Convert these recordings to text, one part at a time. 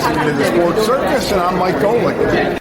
listening to the Sports Circus, and I'm Mike Golick.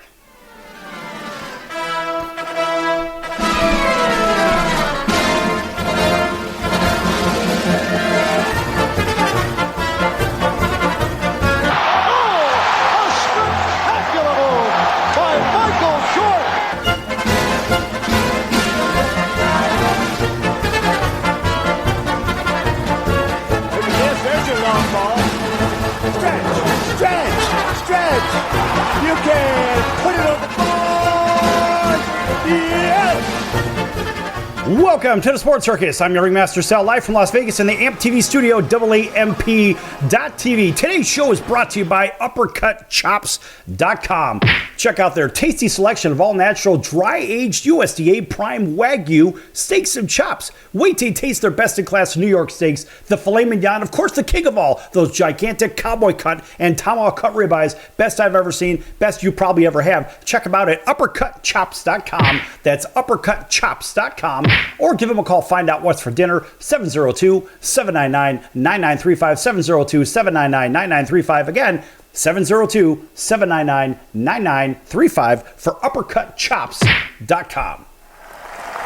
Welcome to the Sports Circus. I'm your Ringmaster Sal, live from Las Vegas in the AMP TV studio, AAMP.TV. Today's show is brought to you by UppercutChops.com. Check out their tasty selection of all-natural, dry-aged USDA prime Wagyu steaks and chops. Wait till you taste their best-in-class New York steaks, the filet mignon, of course, the king of all, those gigantic cowboy cut and tomahawk cut ribeyes, best I've ever seen, best you probably ever have. Check them out at UppercutChops.com. That's UppercutChops.com. Or give them a call, find out what's for dinner, 702-799-9935, 702-799-9935. Again, 702-799-9935 for UppercutChops.com.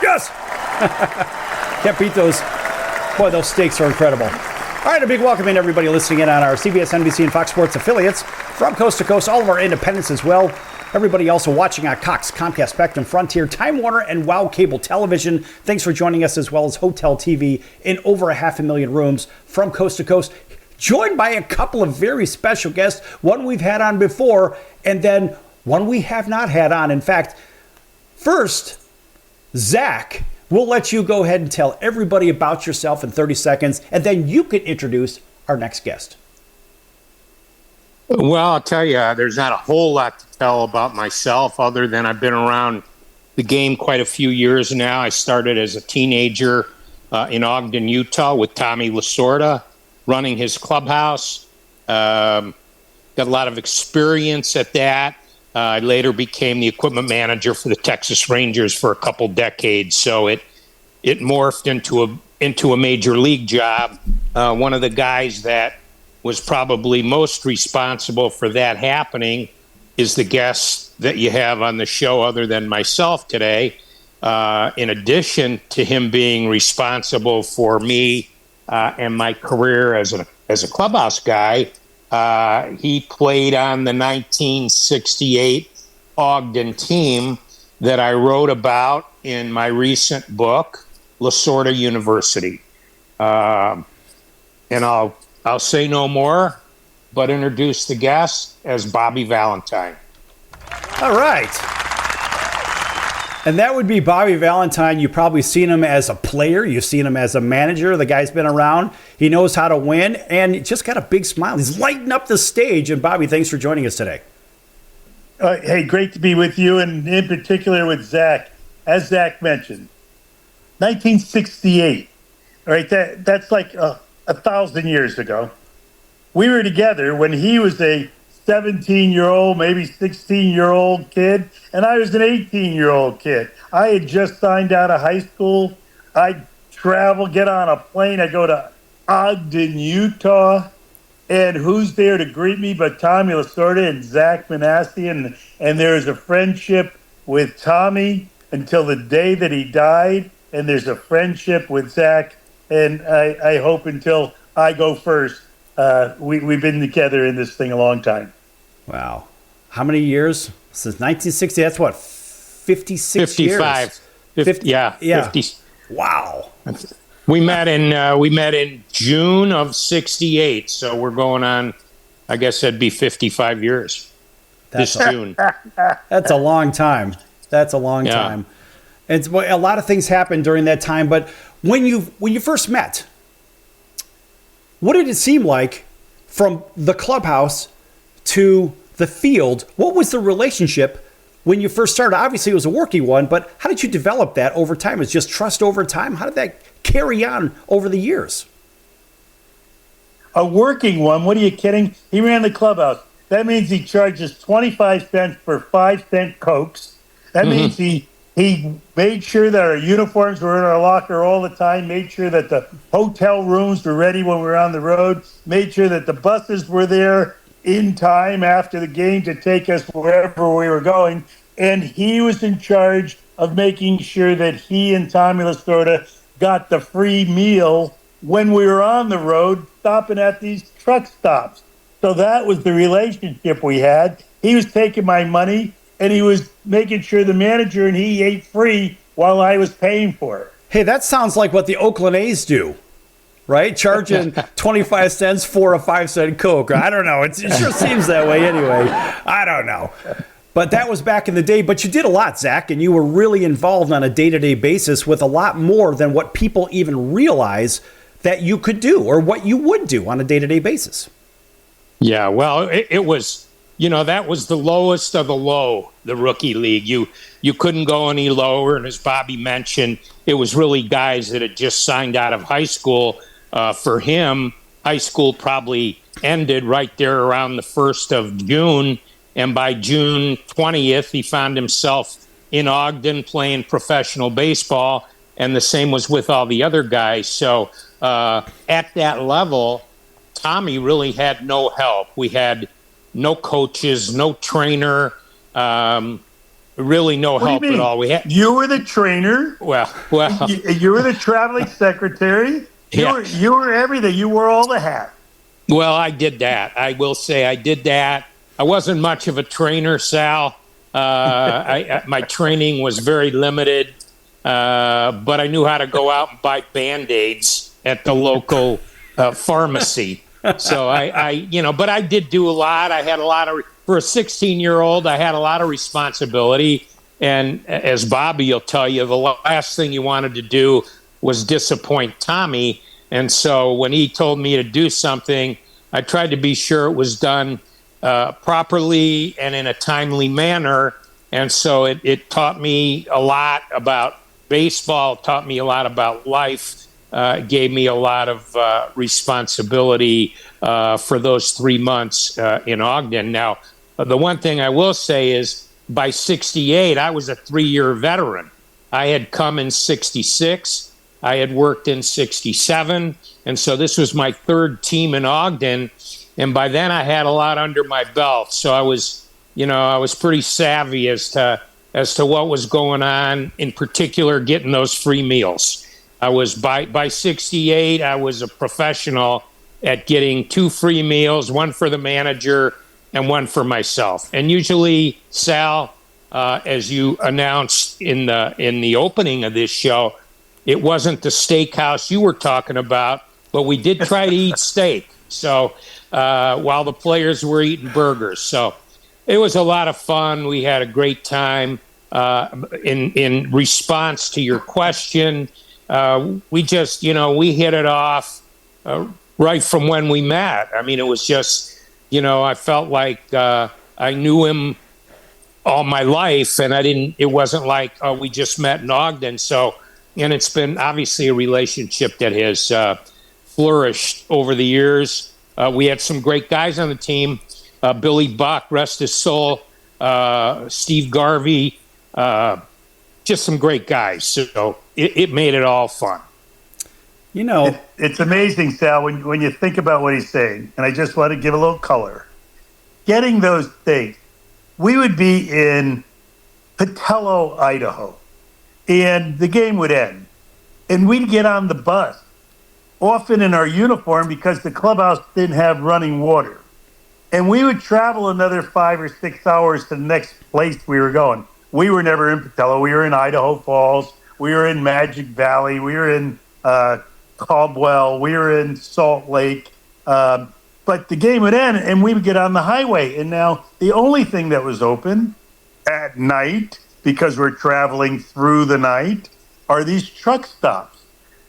Yes! Can't beat those. Boy, those steaks are incredible. All right, a big welcome in everybody listening in on our CBS, NBC, and Fox Sports affiliates from coast to coast, all of our independents as well. Everybody also watching on Cox, Comcast, Spectrum, Frontier, Time Warner, and WOW Cable Television. Thanks for joining us, as well as Hotel TV in over 500,000 rooms from coast to coast. Joined by a couple of very special guests, one we've had on before, and then one we have not had on. In fact, first, Zack, we'll let you go ahead and tell everybody about yourself in 30 seconds, and then you can introduce our next guest. Well, I'll tell you, there's not a whole lot to tell about myself other than I've been around the game quite a few years now. I started as a teenager in Ogden, Utah with Tommy Lasorda running his clubhouse. Got a lot of experience at that. I later became the equipment manager for the Texas Rangers for a couple decades, so it morphed into a major league job. One of the guys that was probably most responsible for that happening is the guest that you have on the show other than myself today. In addition to him being responsible for me and my career as a clubhouse guy, he played on the 1968 Ogden team that I wrote about in my recent book, Lasorda University. And I'll say no more, but introduce the guest as Bobby Valentine. All right. And that would be Bobby Valentine. You've probably seen him as a player. You've seen him as a manager. The guy's been around. He knows how to win, and just got a big smile. He's lighting up the stage. And Bobby, thanks for joining us today. Hey, great to be with you, and in particular with Zack. As Zack mentioned, 1968. All right, that's like 1,000 years ago. We were together when he was a 17-year-old, maybe 16-year-old kid, and I was an 18-year-old kid. I had just signed out of high school. I'd travel, get on a plane. I go to Ogden, Utah, and who's there to greet me but Tommy Lasorda and Zack Minasian, and there's a friendship with Tommy until the day that he died, and there's a friendship with Zack, and I hope until I go first. We've been together in this thing a long time. Wow. How many years? Since 1960, that's what, 56 55. years? 50, yeah. 50. Wow. We met in June of 68, so we're going on, I guess that'd be 55 years this June. That's a long time. That's a long time. And a lot of things happened during that time, but when you first met, what did it seem like from the clubhouse to the field? What was the relationship when you first started? Obviously, it was a working one, but how did you develop that over time? It's just trust over time? How did that carry on over the years? A working one? What are you kidding? He ran the clubhouse. That means he charges 25 cents for 5-cent Cokes. That means he made sure that our uniforms were in our locker all the time, made sure that the hotel rooms were ready when we were on the road, made sure that the buses were there in time after the game to take us wherever we were going. And he was in charge of making sure that he and Tommy Lasorda got the free meal when we were on the road, stopping at these truck stops. So that was the relationship we had. He was taking my money, and he was making sure the manager and he ate free while I was paying for it. Hey, that sounds like what the Oakland A's do, right? Charging 25 cents for a 5-cent Coke. I don't know. It sure seems that way anyway. I don't know. But that was back in the day. But you did a lot, Zach, and you were really involved on a day-to-day basis with a lot more than what people even realize that you could do or what you would do on a day-to-day basis. Yeah, well, it was, that was the lowest of the low, the rookie league. You couldn't go any lower. And as Bobby mentioned, it was really guys that had just signed out of high school. For him, high school probably ended right there around the 1st of June. And by June 20th, he found himself in Ogden playing professional baseball. And the same was with all the other guys. So at that level, Tommy really had no help. We had no coaches, no trainer, really no help at all. You were the trainer. Well, you were the traveling secretary. You were everything. You wore all the hats. Well, I did that. I will say I did that. I wasn't much of a trainer, Sal. My training was very limited, but I knew how to go out and buy Band-Aids at the local pharmacy. So but I did do a lot. I had a lot of, for a 16-year-old, I had a lot of responsibility. And as Bobby will tell you, the last thing you wanted to do was disappoint Tommy. And so when he told me to do something, I tried to be sure it was done properly and in a timely manner. And so it taught me a lot about baseball, taught me a lot about life. Gave me a lot of responsibility for those 3 months in Ogden. Now, the one thing I will say is by 68, I was a 3-year veteran. I had come in 66. I had worked in 67. And so this was my 3rd team in Ogden. And by then I had a lot under my belt. So I was pretty savvy as to what was going on, in particular, getting those free meals. I was by 68, I was a professional at getting 2 free meals, one for the manager and one for myself. And usually, Sal, as you announced in the opening of this show, it wasn't the steakhouse you were talking about, but we did try to eat steak. So while the players were eating burgers, so it was a lot of fun. We had a great time. In response to your question, we just, we hit it off right from when we met. I mean, it was just, I felt like I knew him all my life, and it wasn't like, oh, we just met in Ogden. So, and it's been obviously a relationship that has flourished over the years. We had some great guys on the team. Billy Buck, rest his soul, Steve Garvey, just some great guys. So it made it all fun. It's amazing, Sal, when you think about what he's saying, and I just want to give a little color. Getting those things, we would be in Patello, Idaho, and the game would end. And we'd get on the bus, often in our uniform because the clubhouse didn't have running water. And we would travel another 5 or 6 hours to the next place we were going. We were never in Patello. We were in Idaho Falls. We were in Magic Valley. We were in Caldwell. We were in Salt Lake. But the game would end, and we would get on the highway. And now the only thing that was open at night, because we're traveling through the night, are these truck stops.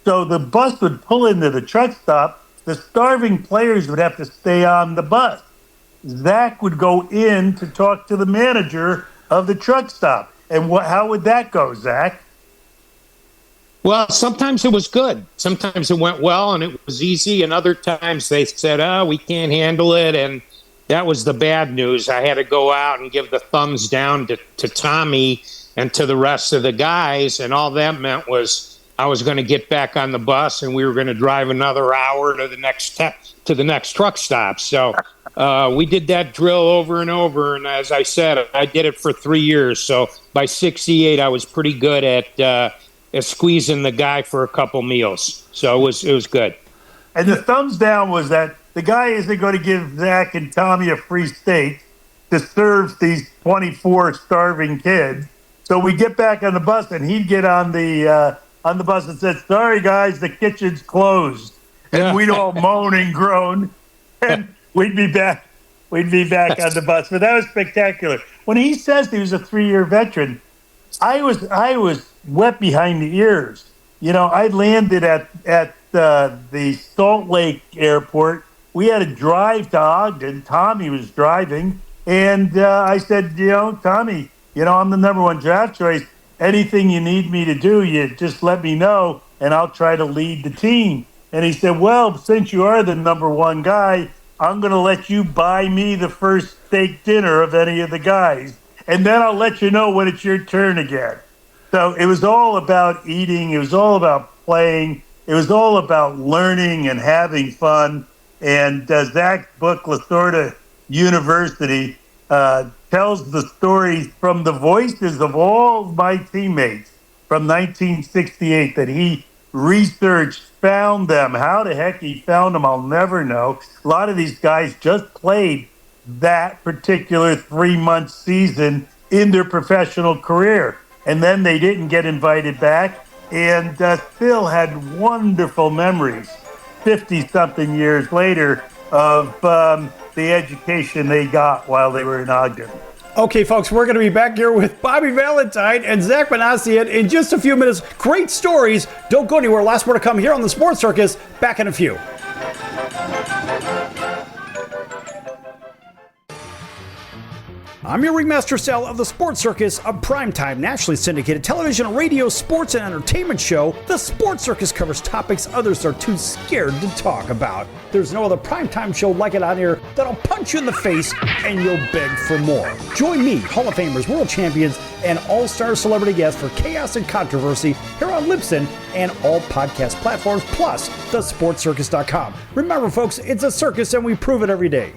So the bus would pull into the truck stop. The starving players would have to stay on the bus. Zack would go in to talk to the manager of the truck stop. And how would that go, Zack? Well, sometimes it was good. Sometimes it went well and it was easy. And other times they said, we can't handle it. And that was the bad news. I had to go out and give the thumbs down to Tommy and to the rest of the guys. And all that meant was I was going to get back on the bus and we were going to drive another hour to the next truck stop. So we did that drill over and over. And as I said, I did it for 3 years. So by 68, I was pretty good at squeezing the guy for a couple meals. So it was good. And the thumbs down was that the guy isn't going to give Zack and Tommy a free steak to serve these 24 starving kids. So we get back on the bus, and he'd get on the bus and said, "Sorry, guys, the kitchen's closed." And we'd all moan and groan, and we'd be back on the bus. But that was spectacular. When he says he was a 3-year veteran, I was wet behind the ears. You know, I landed at the Salt Lake airport. We had to drive to Ogden. Tommy was driving. And I said, Tommy, I'm the number 1 draft choice. Anything you need me to do, you just let me know, and I'll try to lead the team. And he said, well, since you are the number 1 guy, I'm going to let you buy me the first steak dinner of any of the guys. And then I'll let you know when it's your turn again. So it was all about eating. It was all about playing. It was all about learning and having fun. And Zack's book, Lasorda University, tells the stories from the voices of all of my teammates from 1968 that he researched, found them. How the heck he found them, I'll never know. A lot of these guys just played that particular 3-month season in their professional career. And then they didn't get invited back, and still had wonderful memories 50-something years later of the education they got while they were in Ogden. Okay, folks, we're going to be back here with Bobby Valentine and Zack Minasian in just a few minutes. Great stories. Don't go anywhere. Last more to come here on the Sports Circus. Back in a few. I'm your Ringmaster Sal of the Sports Circus, a primetime, nationally syndicated television, radio, sports, and entertainment show. The Sports Circus covers topics others are too scared to talk about. There's no other primetime show like it on here that'll punch you in the face and you'll beg for more. Join me, Hall of Famers, world champions, and all-star celebrity guests for chaos and controversy here on Libsyn and all podcast platforms, plus thesportscircus.com. Remember, folks, it's a circus and we prove it every day.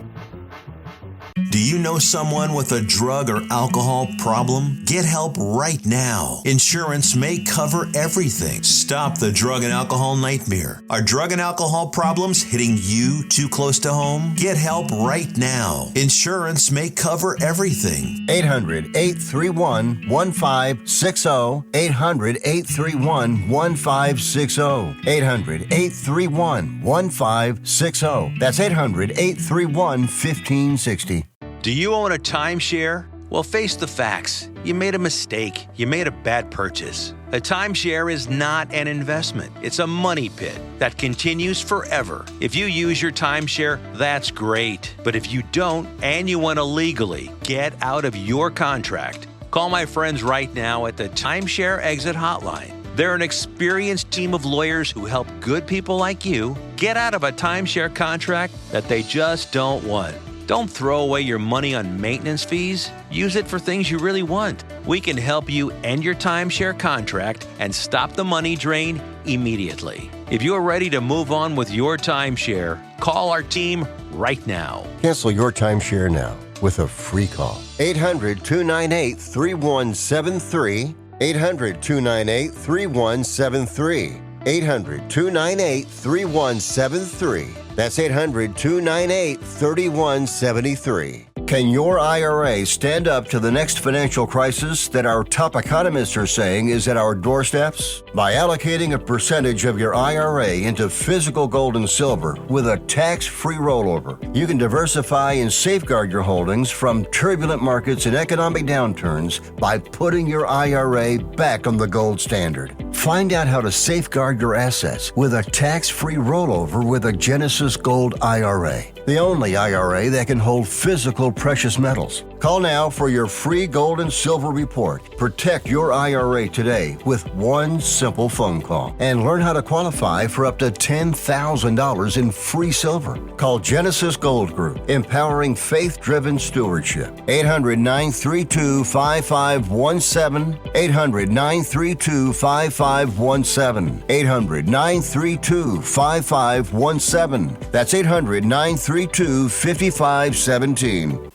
Do you know someone with a drug or alcohol problem? Get help right now. Insurance may cover everything. Stop the drug and alcohol nightmare. Are drug and alcohol problems hitting you too close to home? Get help right now. Insurance may cover everything. 800-831-1560. 800-831-1560. 800-831-1560. That's 800-831-1560. Do you own a timeshare? Well, face the facts. You made a mistake. You made a bad purchase. A timeshare is not an investment. It's a money pit that continues forever. If you use your timeshare, that's great. But if you don't, and you want to legally get out of your contract, call my friends right now at the Timeshare Exit Hotline. They're an experienced team of lawyers who help good people like you get out of a timeshare contract that they just don't want. Don't throw away your money on maintenance fees. Use it for things you really want. We can help you end your timeshare contract and stop the money drain immediately. If you're ready to move on with your timeshare, call our team right now. Cancel your timeshare now with a free call. 800-298-3173. 800-298-3173. 800-298-3173. That's 800-298-3173. Can your IRA stand up to the next financial crisis that our top economists are saying is at our doorsteps? By allocating a percentage of your IRA into physical gold and silver with a tax-free rollover, you can diversify and safeguard your holdings from turbulent markets and economic downturns by putting your IRA back on the gold standard. Find out how to safeguard your assets with a tax-free rollover with a Genesis Gold IRA, the only IRA that can hold physical precious metals. Call now for your free gold and silver report. Protect your IRA today with one simple phone call and learn how to qualify for up to $10,000 in free silver. Call Genesis Gold Group, empowering faith-driven stewardship. 800-932-5517. 800-932-5517. 800-932-5517. That's 800-932-5517. 832 5517.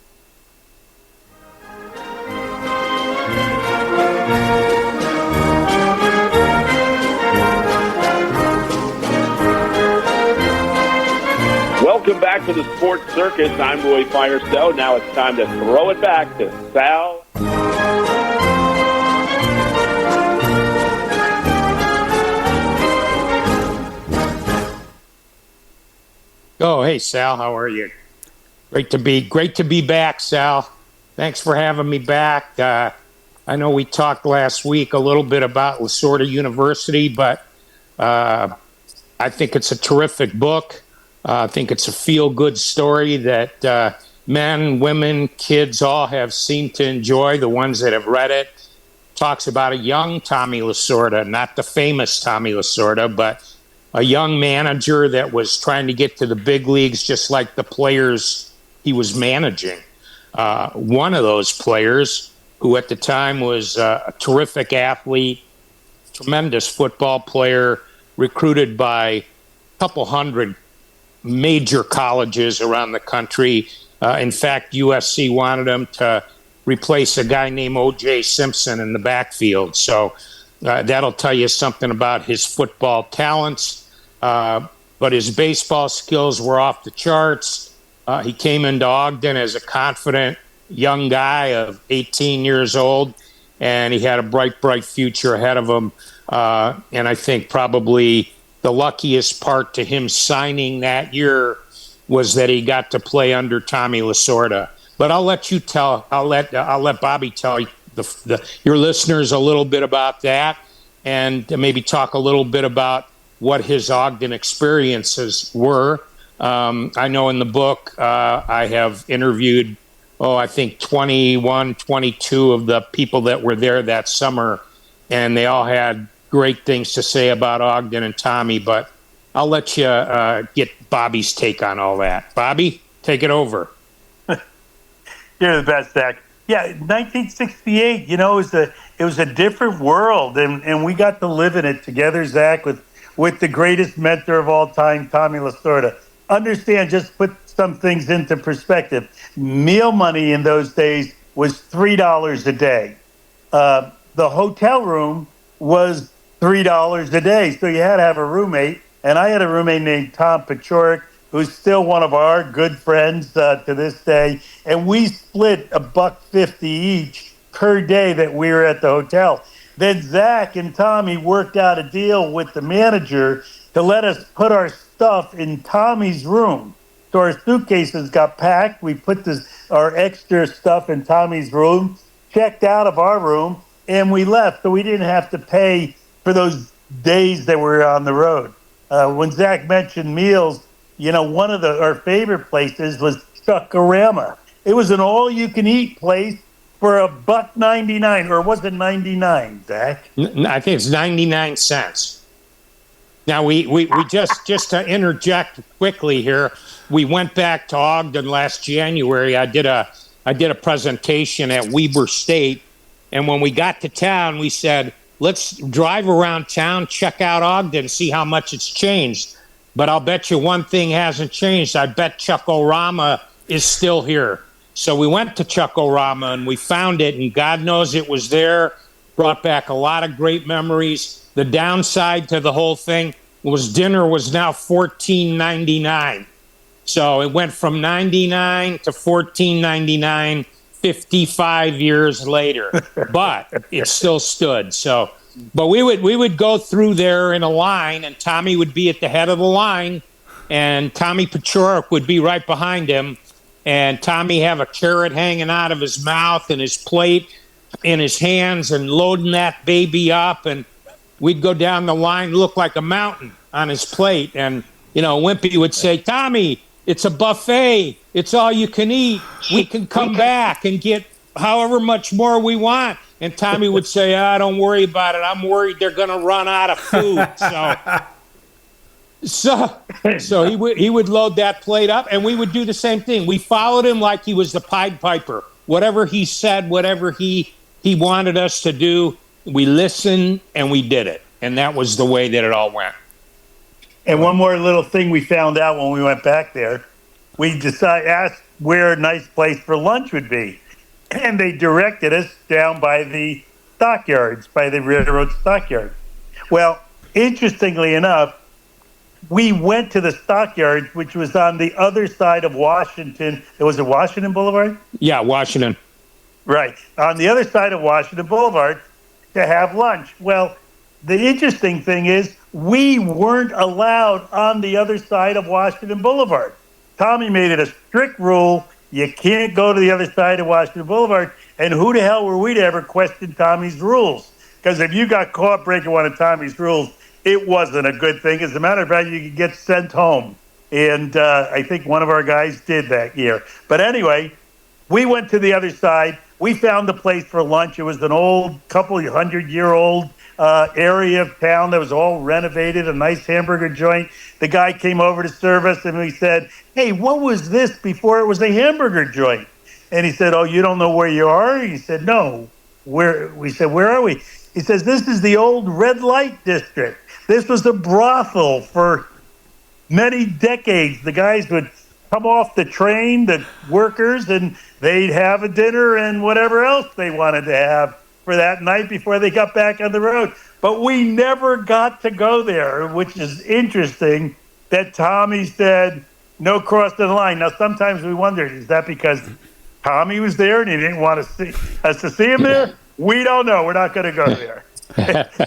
Welcome back to the Sports Circus. I'm Roy Firestone. Now it's time to throw it back to Sal. Oh, hey, Sal, how are you? Great to be back, Sal. Thanks for having me back. I know we talked last week a little bit about Lasorda University, but I think it's a terrific book. I think it's a feel-good story that men, women, kids all have seemed to enjoy, the ones that have read it. Talks about a young Tommy Lasorda, not the famous Tommy Lasorda, but a young manager that was trying to get to the big leagues just like the players he was managing. One of those players, who at the time was a terrific athlete, tremendous football player, recruited by a couple hundred major colleges around the country. In fact, USC wanted him to replace a guy named O.J. Simpson in the backfield. So that'll tell you something about his football talents. But his baseball skills were off the charts. He came into Ogden as a confident young guy of 18 years old, and he had a bright future ahead of him. And I think probably the luckiest part to him signing that year was that he got to play under Tommy Lasorda. But I'll let Bobby tell your listeners a little bit about that, and maybe talk a little bit about what his Ogden experiences were. I know in the book I have interviewed, I think 21, 22 of the people that were there that summer, and they all had great things to say about Ogden and Tommy, but I'll let you get Bobby's take on all that. Bobby, take it over. You're the best, Zack. Yeah, 1968, it was a different world, and we got to live in it together, Zack, with the greatest mentor of all time, Tommy Lasorda. Understand, just put some things into perspective. Meal money in those days was $3 a day. The hotel room was $3 a day, so you had to have a roommate. And I had a roommate named Tom Pachorik, who's still one of our good friends to this day. And we split $1.50 each per day that we were at the hotel. Then Zack and Tommy worked out a deal with the manager to let us put our stuff in Tommy's room. So our suitcases got packed. We put our extra stuff in Tommy's room, checked out of our room, and we left. So we didn't have to pay for those days that we were on the road. When Zack mentioned meals, one of our favorite places was Chuck-A-Rama. It was an all-you-can-eat place for $1.99, or was it 99, Zack? I think it's 99 cents. Now we just to interject quickly here, we went back to Ogden last January. I did a presentation at Weber State, and when we got to town, we said, let's drive around town, check out Ogden, see how much it's changed. But I'll bet you one thing hasn't changed. I bet Chuck-A-Rama is still here. So we went to Chuck-A-Rama and we found it, and God knows it was there. Brought back a lot of great memories. The downside to the whole thing was dinner was now $14.99. So it went from $99 to $14.99 55 years later, but it still stood. So, but we would go through there in a line, and Tommy would be at the head of the line, and Tommy Pachorik would be right behind him, and Tommy have a carrot hanging out of his mouth and his plate in his hands and loading that baby up, and we'd go down the line, look like a mountain on his plate, and Wimpy would say, Tommy, it's a buffet. It's all you can eat. We can come back and get however much more we want. And Tommy would say, don't worry about it. I'm worried they're going to run out of food. So he would load that plate up, and we would do the same thing. We followed him like he was the Pied Piper. Whatever he said, whatever he wanted us to do, we listened and we did it. And that was the way that it all went. And one more little thing we found out when we went back there. we asked where a nice place for lunch would be. And they directed us down by the stockyards, by the railroad stockyards. Well, interestingly enough, we went to the stockyards, which was on the other side of Washington. Was it Washington Boulevard? Yeah, Washington. Right. On the other side of Washington Boulevard to have lunch. Well, the interesting thing is we weren't allowed on the other side of Washington Boulevard. Tommy made it a strict rule. You can't go to the other side of Washington Boulevard. And who the hell were we to ever question Tommy's rules? Because if you got caught breaking one of Tommy's rules, it wasn't a good thing. As a matter of fact, you could get sent home. And I think one of our guys did that year. But anyway, we went to the other side. We found a place for lunch. It was an old, couple 100-year-old area of town that was all renovated, a nice hamburger joint. The guy came over to serve us, and we said, hey, what was this before it was a hamburger joint? And he said, oh, you don't know where you are? He said, no. We said, where are we? He says, this is the old red light district. This was a brothel for many decades. The guys would come off the train, the workers, and they'd have a dinner and whatever else they wanted to have for that night before they got back on the road. But we never got to go there, which is interesting that Tommy said, no crossing the line. Now, sometimes we wondered, is that because Tommy was there and he didn't want to see us to see him there? We don't know. We're not going to go there.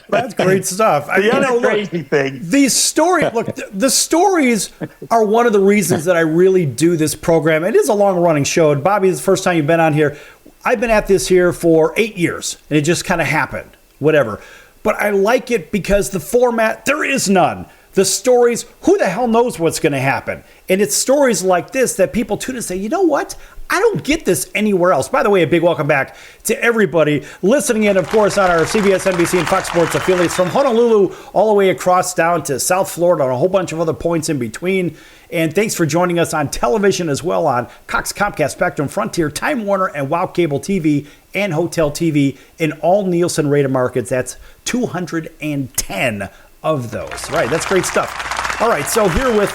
That's great stuff. The other crazy thing. These stories, look, the stories are one of the reasons that I really do this program. It is a long-running show. And Bobby, this is the first time you've been on here. I've been at this here for 8 years, and it just kind of happened, whatever. But I like it because the format, there is none. The stories, who the hell knows what's going to happen? And it's stories like this that people tune and say, you know what? I don't get this anywhere else. By the way, a big welcome back to everybody listening in, of course, on our CBS, NBC, and Fox Sports affiliates from Honolulu all the way across down to South Florida and a whole bunch of other points in between. And thanks for joining us on television as well on Cox, Comcast, Spectrum, Frontier, Time Warner, and Wow Cable TV and Hotel TV in all Nielsen rated markets. That's 210 of those. Right, that's great stuff. All right, so here with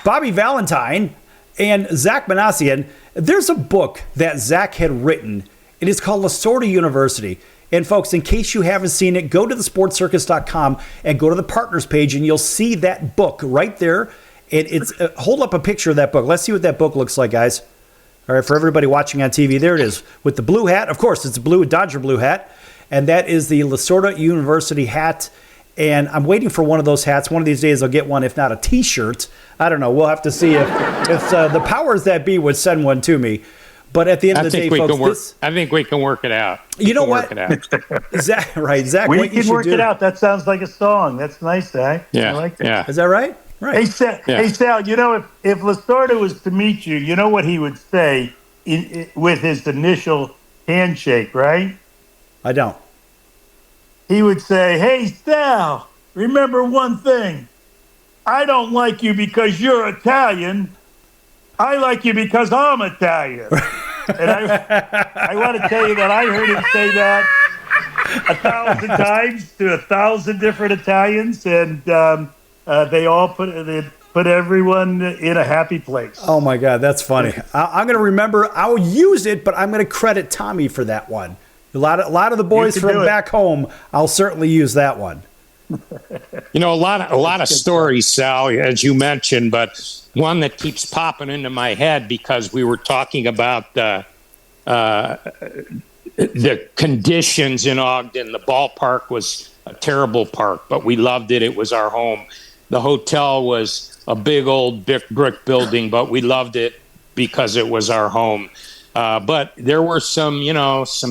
Bobby Valentine and Zack Minasian, there's a book that Zack had written. It is called Lasorda University. And folks, in case you haven't seen it, go to thesportscircus.com and go to the partners page, and you'll see that book right there. And it's hold up a picture of that book. Let's see what that book looks like, guys. All right, for everybody watching on TV, there it is with the blue hat. Of course, it's a blue Dodger blue hat, and that is the Lasorda University hat. And I'm waiting for one of those hats. One of these days I'll get one, if not a T-shirt. I don't know. We'll have to see if the powers that be would send one to me. But at the end of the day, folks, I think we can work it out. You know what? Zack, right, Zack, we what you can should work do. it out. That sounds like a song. That's nice, Zack. Yeah, I like that. yeah. Is that right? Right. Hey, Sal, you know, if Lasorda was to meet you, you know what he would say with his initial handshake, right? I don't. He would say, hey, Sal, remember one thing. I don't like you because you're Italian. I like you because I'm Italian. And I want to tell you that I heard him say that 1,000 times to 1,000 different Italians, and they all put everyone in a happy place. Oh, my God, that's funny. I'm going to remember. I'll use it, but I'm going to credit Tommy for that one. A lot of the boys from back home, I'll certainly use that one. You know, a lot of stories, Sal, as you mentioned, but one that keeps popping into my head because we were talking about the conditions in Ogden. The ballpark was a terrible park, but we loved it. It was our home. The hotel was a big old brick building, but we loved it because it was our home. But there were some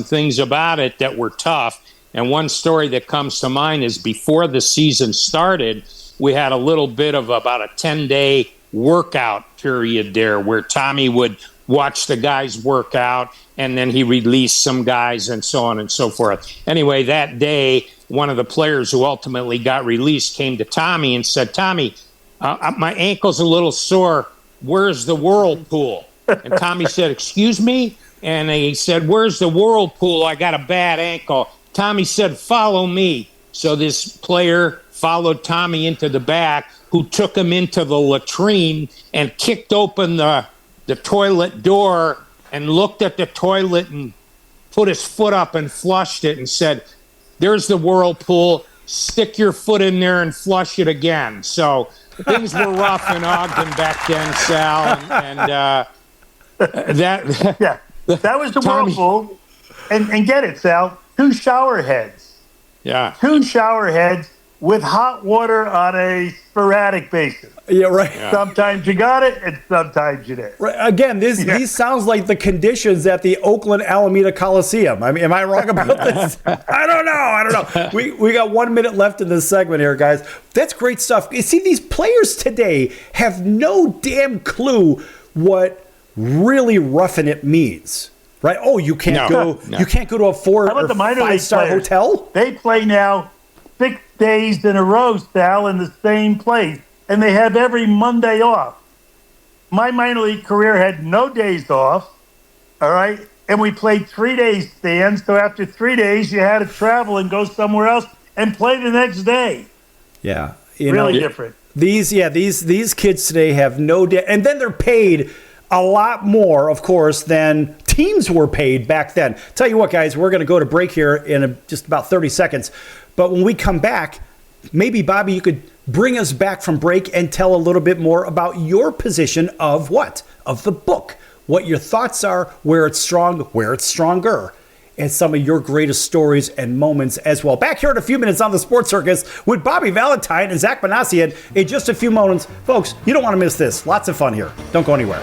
things about it that were tough. And one story that comes to mind is before the season started, we had a little bit of about a 10-day workout period there where Tommy would watch the guys work out, and then he released some guys and so on and so forth. Anyway, that day, one of the players who ultimately got released came to Tommy and said, Tommy, my ankle's a little sore. Where's the whirlpool? And Tommy said, excuse me? And he said, where's the whirlpool? I got a bad ankle. Tommy said, follow me. So this player followed Tommy into the back, who took him into the latrine and kicked open the the toilet door and looked at the toilet and put his foot up and flushed it and said, "There's the whirlpool. Stick your foot in there and flush it again." So things were rough in Ogden back then, Sal, and that was the Tommy, whirlpool. And get it, Sal, 2 shower heads. Yeah. 2 shower heads with hot water on a sporadic basis. Yeah, right. Yeah. Sometimes you got it, and sometimes you didn't. Right. Again, these sounds like the conditions at the Oakland Alameda Coliseum. I mean, am I wrong about this? I don't know. We got 1 minute left in this segment here, guys. That's great stuff. You see, these players today have no damn clue what really roughing it means. Right? Oh, you can't go. You can't go to a 4 How about or the minor league 5-star players? hotel. They play now 6 days in a row, Sal, in the same place, and they have every Monday off. My minor league career had no days off, all right? And we played 3 days, Stan, so after 3 days, you had to travel and go somewhere else and play the next day. Yeah. Really different. These kids today have no and then they're paid a lot more, of course, than teams were paid back then. Tell you what, guys, we're going to go to break here in just about 30 seconds. But when we come back, maybe, Bobby, you could bring us back from break and tell a little bit more about your position of what? Of the book. What your thoughts are, where it's strong, where it's stronger, and some of your greatest stories and moments as well. Back here in a few minutes on the Sports Circus with Bobby Valentine and Zack Minasian in just a few moments. Folks, you don't want to miss this. Lots of fun here. Don't go anywhere.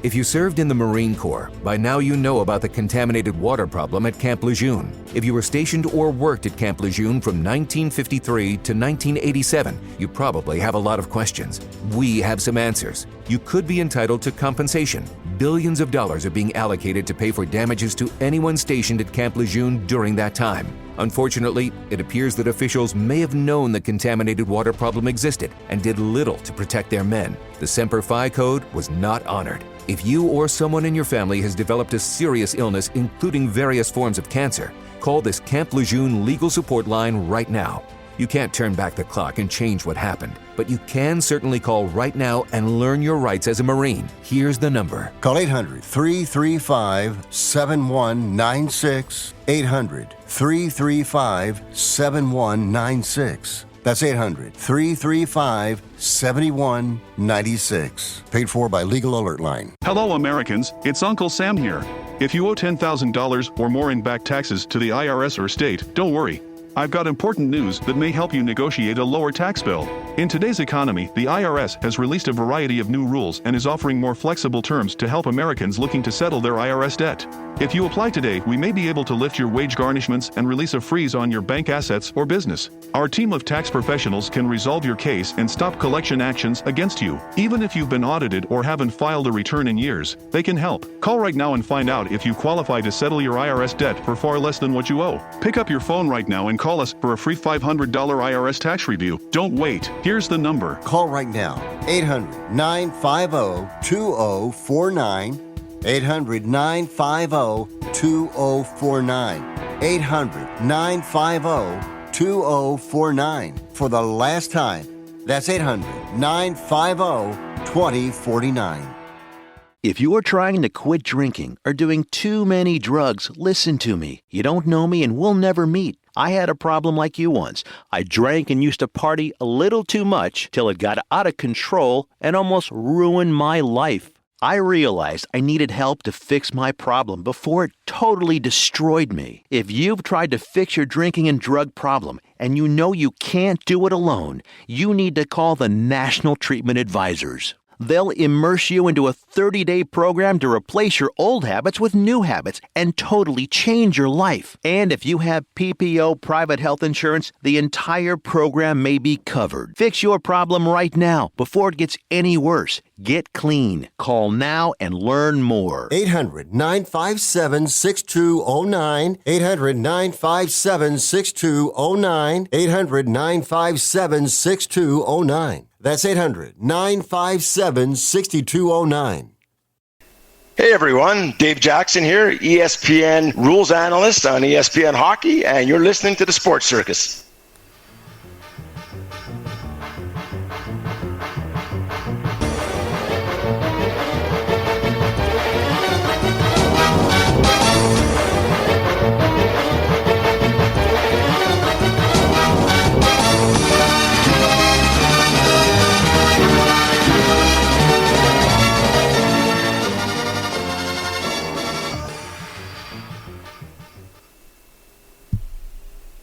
If you served in the Marine Corps, by now you know about the contaminated water problem at Camp Lejeune. If you were stationed or worked at Camp Lejeune from 1953 to 1987, you probably have a lot of questions. We have some answers. You could be entitled to compensation. Billions of dollars are being allocated to pay for damages to anyone stationed at Camp Lejeune during that time. Unfortunately, it appears that officials may have known the contaminated water problem existed and did little to protect their men. The Semper Fi code was not honored. If you or someone in your family has developed a serious illness, including various forms of cancer, call this Camp Lejeune legal support line right now. You can't turn back the clock and change what happened, but you can certainly call right now and learn your rights as a Marine. Here's the number. Call 800-335-7196. 800-335-7196. That's 800-335-7196. Paid for by Legal Alert Line. Hello, Americans. It's Uncle Sam here. If you owe $10,000 or more in back taxes to the IRS or state, don't worry. I've got important news that may help you negotiate a lower tax bill. In today's economy, the IRS has released a variety of new rules and is offering more flexible terms to help Americans looking to settle their IRS debt. If you apply today, we may be able to lift your wage garnishments and release a freeze on your bank assets or business. Our team of tax professionals can resolve your case and stop collection actions against you. Even if you've been audited or haven't filed a return in years, they can help. Call right now and find out if you qualify to settle your IRS debt for far less than what you owe. Pick up your phone right now and call us for a free $500 IRS tax review. Don't wait. Here's the number. Call right now. 800-950-2049. 800-950-2049. 800-950-2049. For the last time, that's 800-950-2049. If you're trying to quit drinking or doing too many drugs, listen to me. You don't know me and we'll never meet. I had a problem like you once. I drank and used to party a little too much till it got out of control and almost ruined my life. I realized I needed help to fix my problem before it totally destroyed me. If you've tried to fix your drinking and drug problem and you know you can't do it alone, you need to call the National Treatment Advisors. They'll immerse you into a 30-day program to replace your old habits with new habits and totally change your life. And if you have PPO private health insurance, the entire program may be covered. Fix your problem right now before it gets any worse. Get clean. Call now and learn more. 800-957-6209. 800-957-6209. 800-957-6209. That's 800-957-6209. Hey everyone, Dave Jackson here, ESPN rules analyst on ESPN Hockey, and you're listening to the Sports Circus.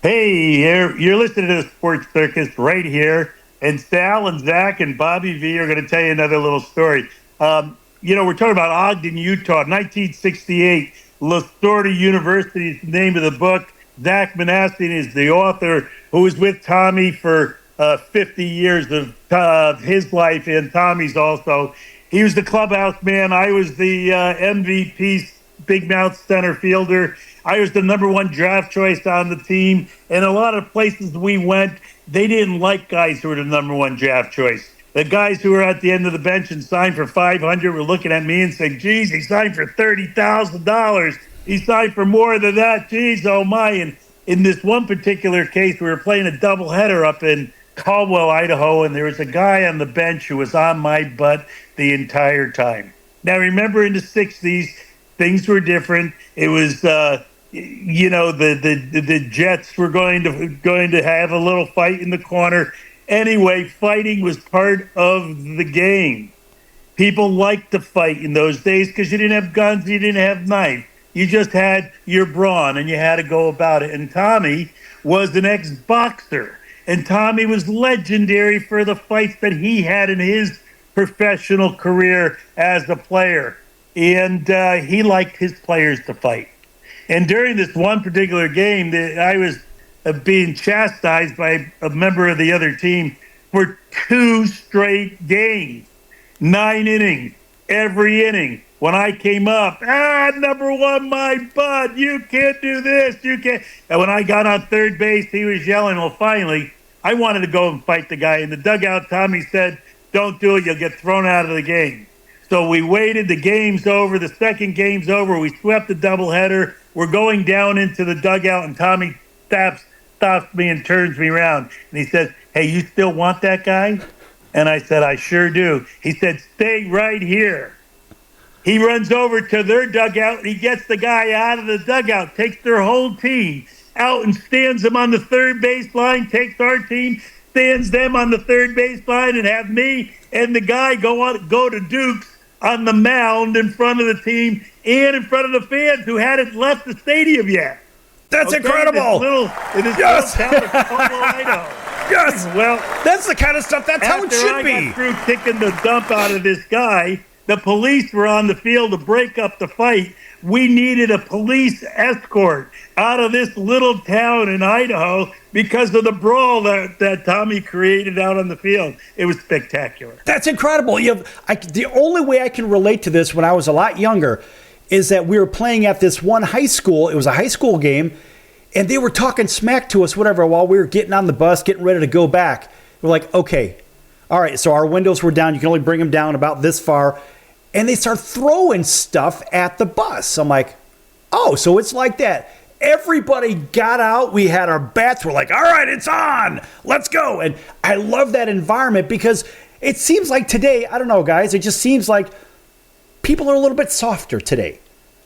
Hey, you're listening to the Sports Circus right here, and Sal and Zack and Bobby V are going to tell you another little story. We're talking about Ogden, Utah, 1968. Lasorda University is the name of the book. Zack Minasian is the author, who was with Tommy for 50 years of his life, and Tommy's also. He was the clubhouse man. I was the MVP big mouth center fielder. I was the number one draft choice on the team. And a lot of places we went, they didn't like guys who were the number one draft choice. The guys who were at the end of the bench and signed for $500 were looking at me and saying, geez, he signed for $30,000. He signed for more than that. Geez, oh my. And in this one particular case, we were playing a doubleheader up in Caldwell, Idaho, and there was a guy on the bench who was on my butt the entire time. Now, remember in the 60s, things were different. It was, the Jets were going to have a little fight in the corner. Anyway, fighting was part of the game. People liked to fight in those days because you didn't have guns, you didn't have knives. You just had your brawn, and you had to go about it. And Tommy was an ex-boxer, and Tommy was legendary for the fights that he had in his professional career as a player. And he liked his players to fight. And during this one particular game, I was being chastised by a member of the other team for 2 straight games, 9 innings, every inning. When I came up, number one, my butt, you can't do this, you can't. And when I got on third base, he was yelling. Well, finally, I wanted to go and fight the guy. In the dugout, Tommy said, don't do it, you'll get thrown out of the game. So we waited, the game's over, the second game's over, we swept the doubleheader, we're going down into the dugout, and Tommy stops me and turns me around. And he says, hey, you still want that guy? And I said, I sure do. He said, stay right here. He runs over to their dugout, and he gets the guy out of the dugout, takes their whole team out and stands them on the third base line, takes our team, stands them on the third base line, and have me and the guy go to Dukes on the mound in front of the team and in front of the fans who hadn't left the stadium yet. That's incredible. In this little town of Caldwell, Idaho. Yes. Well, that's the kind of stuff, that's how it should be. After I got through kicking the dump out of this guy, the police were on the field to break up the fight. We needed a police escort out of this little town in Idaho because of the brawl that Tommy created out on the field. It was spectacular. That's incredible. The only way I can relate to this when I was a lot younger is that we were playing at this one high school. It was a high school game, and they were talking smack to us, whatever, while we were getting on the bus, getting ready to go back. We're like, okay, all right, so our windows were down. You can only bring them down about this far. And they start throwing stuff at the bus. I'm like, oh, so it's like that. Everybody got out. We had our bats. We're like, all right, it's on. Let's go. And I love that environment because it seems like today, I don't know, guys, it just seems like people are a little bit softer today,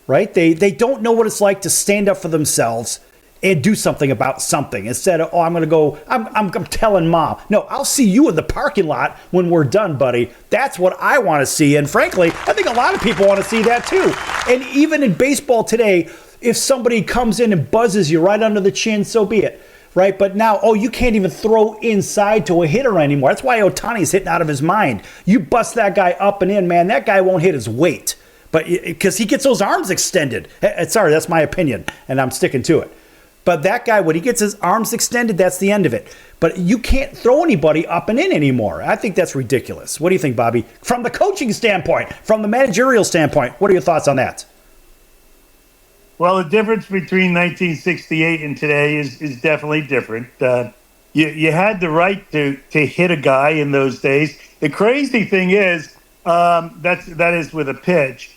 right? They don't know what it's like to stand up for themselves and do something about something instead of, oh, I'm going to go, I'm telling mom. No, I'll see you in the parking lot when we're done, buddy. That's what I want to see. And frankly, I think a lot of people want to see that too. And even in baseball today, if somebody comes in and buzzes you right under the chin, so be it, right? But now, you can't even throw inside to a hitter anymore. That's why Ohtani's hitting out of his mind. You bust that guy up and in, man, that guy won't hit his weight. But because he gets those arms extended. Sorry, that's my opinion, and I'm sticking to it. But that guy, when he gets his arms extended, that's the end of it. But you can't throw anybody up and in anymore. I think that's ridiculous. What do you think, Bobby? From the coaching standpoint, from the managerial standpoint, what are your thoughts on that? Well, the difference between 1968 and today is definitely different. You had the right to hit a guy in those days. The crazy thing is, that is with a pitch.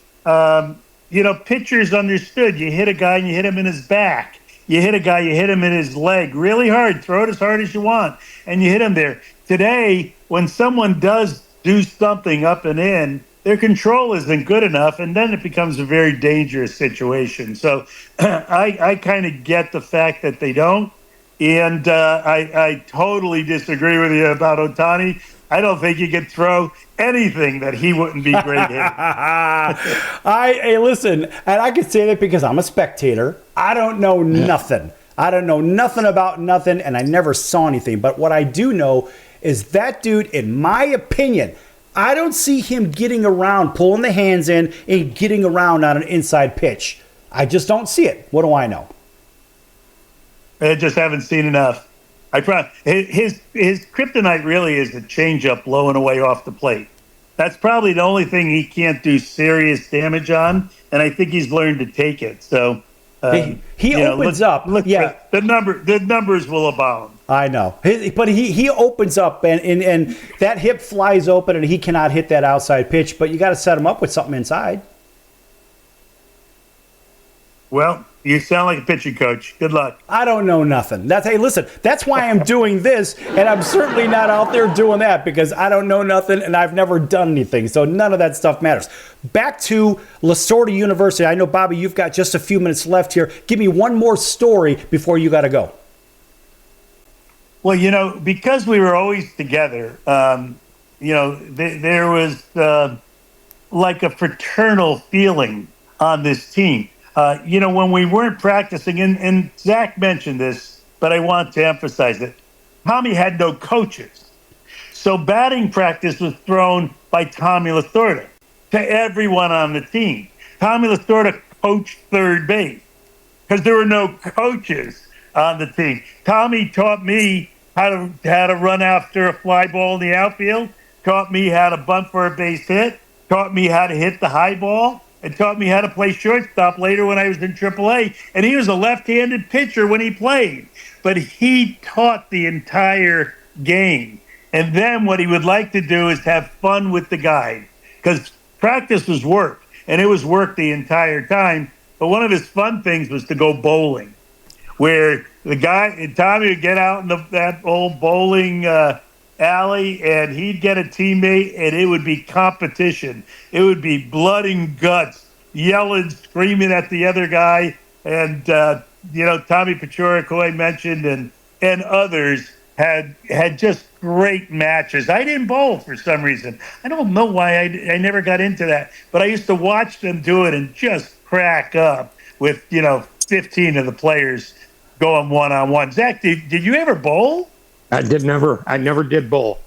Pitchers understood. You hit a guy and you hit him in his back. You hit a guy, you hit him in his leg really hard. Throw it as hard as you want, and you hit him there. Today, when someone does do something up and in, their control isn't good enough, and then it becomes a very dangerous situation. So I kind of get the fact that they don't. And I totally disagree with you about Ohtani. I don't think you could throw anything that he wouldn't be great at. Hey, listen, and I can say that because I'm a spectator. I don't know nothing. I don't know nothing about nothing, and I never saw anything. But what I do know is that dude, in my opinion, I don't see him getting around, pulling the hands in, and getting around on an inside pitch. I just don't see it. What do I know? I just haven't seen enough. His kryptonite really is the changeup blowing away off the plate. That's probably the only thing he can't do serious damage on, and I think he's learned to take it. So he opens up. Yeah, the numbers will abound. I know, but he opens up, and that hip flies open, and he cannot hit that outside pitch. But you got to set him up with something inside. Well, you sound like a pitching coach. Good luck. I don't know nothing. Listen, that's why I'm doing this, and I'm certainly not out there doing that because I don't know nothing and I've never done anything. So none of that stuff matters. Back to Lasorda University. I know, Bobby, you've got just a few minutes left here. Give me one more story before you got to go. Well, because we were always together, there was like a fraternal feeling on this team. When we weren't practicing, and Zack mentioned this, but I want to emphasize it, Tommy had no coaches. So batting practice was thrown by Tommy Lasorda to everyone on the team. Tommy Lasorda coached third base because there were no coaches on the team. Tommy taught me how to run after a fly ball in the outfield, taught me how to bunt for a base hit, taught me how to hit the high ball, and taught me how to play shortstop later when I was in AAA. And he was a left-handed pitcher when he played. But he taught the entire game. And then what he would like to do is have fun with the guys. Because practice was work, and it was work the entire time. But one of his fun things was to go bowling, where Tommy would get out in that old bowling alley, and he'd get a teammate, and it would be competition. It would be blood and guts, yelling, screaming at the other guy. And Tommy Paciorek, who I mentioned, and others had just great matches. I didn't bowl for some reason. I don't know why I never got into that, but I used to watch them do it and just crack up with 15 of the players going one-on-one. Zack, did you ever bowl? I never did bowl.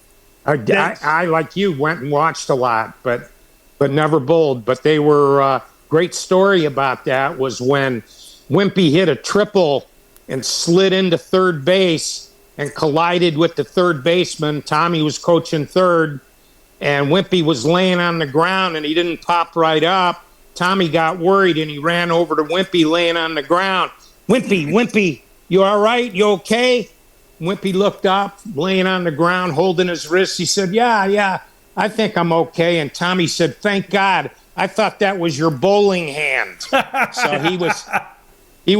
I like you went and watched a lot, but never bowled. But they were great story about that was when Wimpy hit a triple and slid into third base and collided with the third baseman. Tommy was coaching third, and Wimpy was laying on the ground and he didn't pop right up. Tommy got worried and he ran over to Wimpy laying on the ground. Wimpy, you all right? You okay? Wimpy looked up, laying on the ground, holding his wrist. He said, yeah, I think I'm okay. And Tommy said, thank God. I thought that was your bowling hand. So he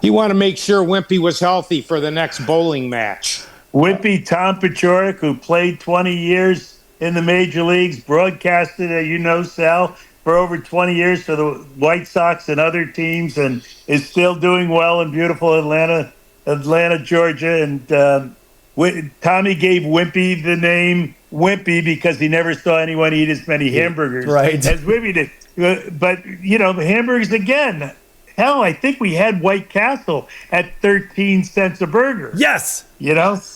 wanted to make sure Wimpy was healthy for the next bowling match. Wimpy, Tom Paciorek, who played 20 years in the major leagues, broadcasted, Sal, for over 20 years for the White Sox and other teams, and is still doing well in beautiful Atlanta, Georgia. And Tommy gave Wimpy the name Wimpy because he never saw anyone eat as many hamburgers as Wimpy did. But, hamburgers again. Hell, I think we had White Castle at 13 cents a burger. Yes.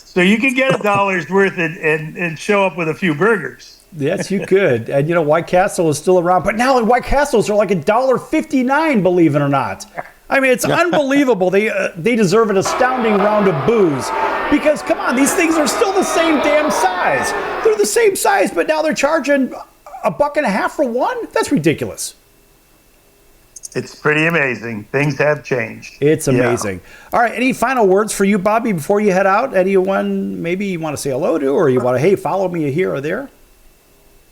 So you can get $1 worth and show up with a few burgers. Yes, you could. And, White Castle is still around. But now White Castles are like $1.59, believe it or not. I mean, it's unbelievable. They deserve an astounding round of boos. Because, come on, these things are still the same damn size. They're the same size, but now they're charging $1.50 for one? That's ridiculous. It's pretty amazing. Things have changed. It's amazing. All right. Any final words for you, Bobby, before you head out? Anyone maybe you want to say hello to, or you want to, hey, follow me here or there?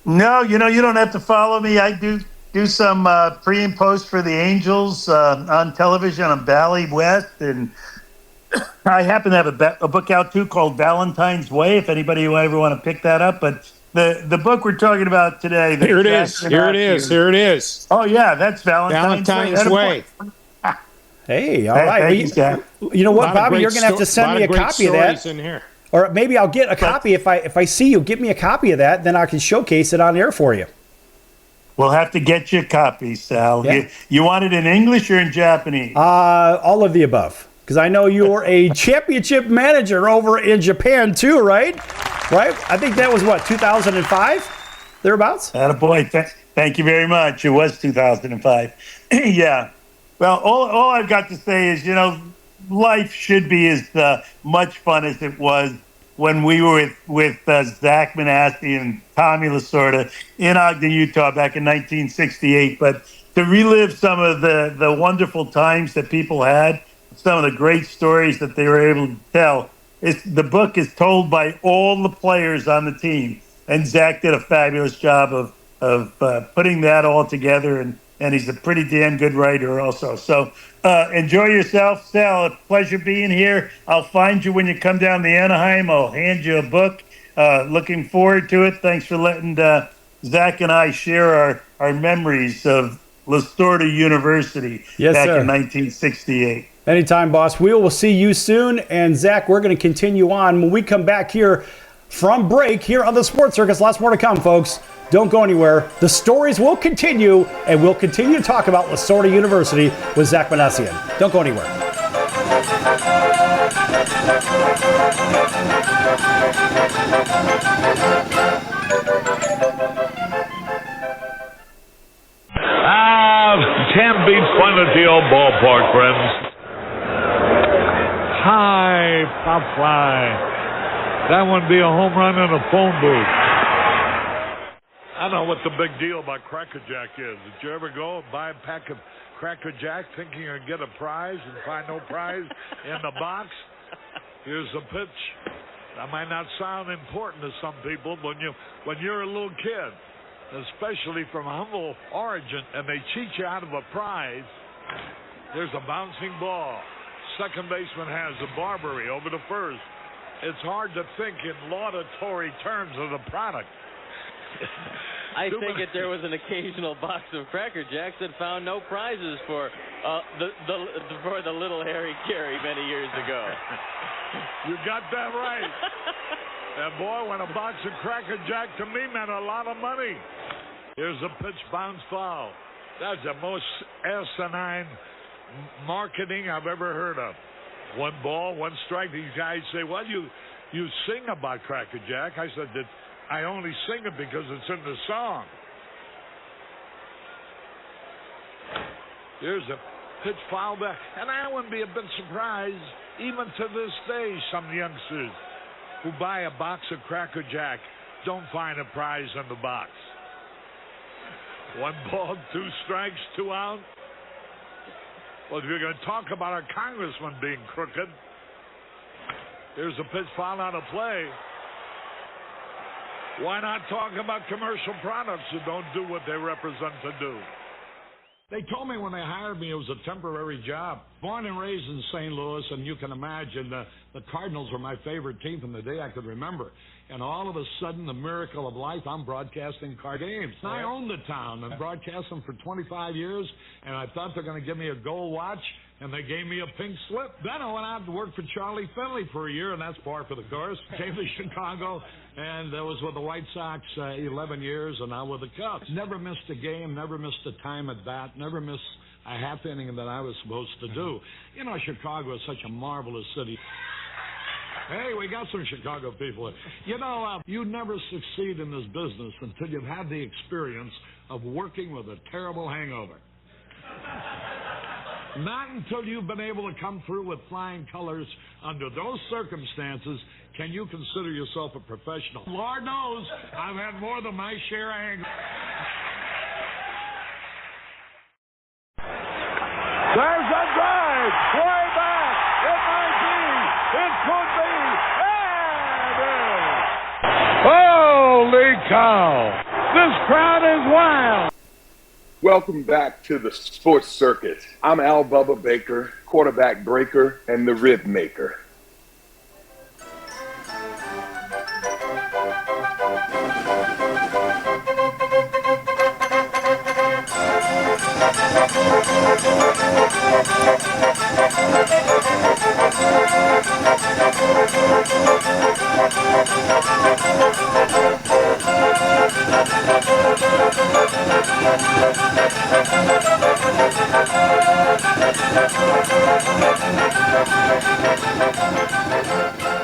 No, you don't have to follow me. I do some pre and post for the Angels on television on Valley West, and I happen to have a book out too called Valentine's Way. If anybody would ever want to pick that up, but the book we're talking about today. Here it is. Here it is. Oh yeah, that's Valentine's Way. Hey, all right. You know what, Bobby? You're going to have to send me a copy of that. In here. Or maybe I'll get a copy. If I see you, give me a copy of that, then I can showcase it on air for you. We'll have to get you a copy, Sal. Yeah. You want it in English or in Japanese? All of the above. Because I know you're a championship manager over in Japan too, right? Right? I think that was, 2005? Thereabouts? Attaboy. Thank you very much. It was 2005. Yeah. Well, all I've got to say is, life should be as much fun as it was when we were with Zack and Tommy Lasorda in Ogden, Utah back in 1968. But to relive some of the wonderful times that people had, some of the great stories that they were able to tell, the book is told by all the players on the team. And Zack did a fabulous job of putting that all together, and he's a pretty damn good writer also. So enjoy yourself, Sal. A pleasure being here. I'll find you when you come down to Anaheim. I'll hand you a book. Looking forward to it. Thanks for letting Zack and I share our memories of Lasorda University back in 1968. Anytime, boss. We will see you soon. And Zack, we're going to continue on when we come back here from break here on the Sports Circus. Lots more to come, folks. Don't go anywhere. The stories will continue, and we'll continue to talk about Lasorda University with Zack Minasian. Don't go anywhere. Can't beat fun at the old ballpark, friends. High pop fly. That would be a home run in a phone booth. I don't know what the big deal about Cracker Jack is. Did you ever go and buy a pack of Cracker Jack thinking you're going to get a prize and find no prize in the box? Here's the pitch. That might not sound important to some people, but when you're a little kid, especially from humble origin, and they cheat you out of a prize, there's a bouncing ball. Second baseman has a Barbary over to first. It's hard to think in laudatory terms of the product. I think if there was an occasional box of Cracker Jacks that found no prizes for the little Harry Carey many years ago. You got that right. And boy, when a box of Cracker Jack to me meant a lot of money. Here's a pitch, bounce foul. That's the most asinine marketing I've ever heard of. 1 ball, 1 strike. These guys say, well, you sing about Cracker Jack. I said that I only sing it because it's in the song. Here's a pitch foul back. And I wouldn't be a bit surprised, even to this day, some youngsters who buy a box of Cracker Jack don't find a prize in the box. 1 ball, 2 strikes, 2 out. Well, if you're going to talk about our congressman being crooked, here's a pitch foul out of play. Why not talk about commercial products who don't do what they represent to do? They told me when they hired me it was a temporary job. Born and raised in St. Louis, and you can imagine the Cardinals were my favorite team from the day I could remember. And all of a sudden, the miracle of life, I'm broadcasting Card games. I own the town and broadcast them for 25 years, and I thought they're going to give me a gold watch, and they gave me a pink slip. Then I went out to work for Charlie Finley for a year, and that's par for the course. Came to Chicago, and I was with the White Sox 11 years, and now with the Cubs. Never missed a game, never missed a time at bat, never missed a half inning that I was supposed to do. You know, Chicago is such a marvelous city. Hey, we got some Chicago people. You know, you never succeed in this business until you've had the experience of working with a terrible hangover. Not until you've been able to come through with flying colors under those circumstances can you consider yourself a professional. Lord knows, I've had more than my share of hangovers. Way back. It might be. It could be. And it is. Holy cow. This crowd is wild. Welcome back to the Sports Circus. I'm Al Bubba Baker, quarterback breaker and the rib maker.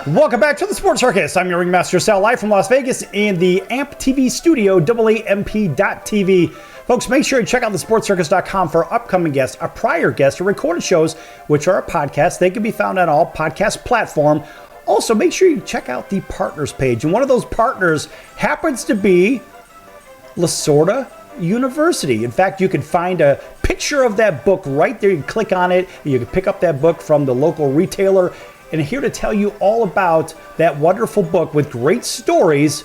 Welcome back to the Sports Circus. I'm your Ringmaster Sal, live from Las Vegas in the AMP TV studio, AAMP.TV. Folks, make sure you check out thesportscircus.com for upcoming guests, a prior guest, or recorded shows, which are a podcast. They can be found on all podcast platforms. Also, make sure you check out the partners page. And one of those partners happens to be Lasorda University. In fact, you can find a picture of that book right there. You can click on it, and you can pick up that book from the local retailer. And here to tell you all about that wonderful book with great stories